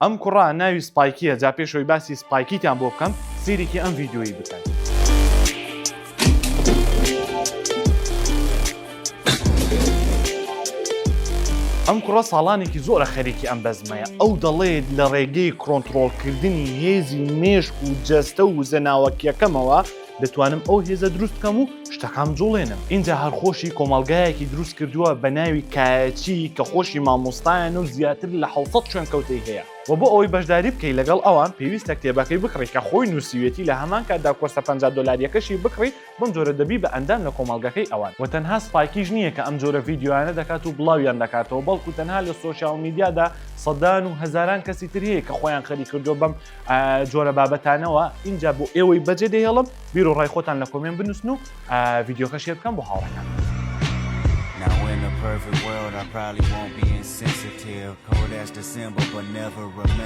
ئەم کوڕا ناوی سپایکیە، جا پێشەوەی باسی سپایکیتان بۆ بکەم سیرێکی ئەم ڤیدیۆیی بکەن. ئەم کوڕە ساڵانێکی زۆرە خەریکی ئەم بەزمەیە. ئەو دەڵێت لە ڕێگەی کۆنتڕۆڵکردنی هێزی مێشک و جەستە و زەناوەکیەکەمەوە دەتوانم ئەو هێزە دروست بکەم و شتەکەم جوڵێنم. اینجا هەرخۆشی کۆمەڵگایەکی دروست کردووە بە ناوی کایەچی کە خۆشی مامۆستایان و زیاتر لە 700 شوێن کەوتەی هەیە. و بۆ ئەوەی بەشداری بکەی لەگەڵ ئەوان پێویستە کتێبەکەی بکڕی کە خۆی نووسیوێتی لە هەمان کاتدا کۆرسە $50 بکڕی بم جۆرە دەبی بە ئەندام لە کۆمەڵگەکەی ئەوان. و تەنها سپایکیش نییە کە ئەم جۆرە ڤیدیۆیانە دەکات و بڵاویان دەکاتەوە، بەڵکو تەنها لە سۆشیال میدیادا سەدان و هەزاران کەسی تر هەیە کە خۆیان خەری کردو بەم جۆرە بابەتانەوە. اینجا بۆ ئێوەی بەجێ دەهێڵم بیر و ڕای خۆتان لە کۆمنت بنووسن و ڤیدیۆکە شێر بکەم بۆ هاوڕێکان. Now in a perfect world I probably won't be insensitive. Cold as December but never remember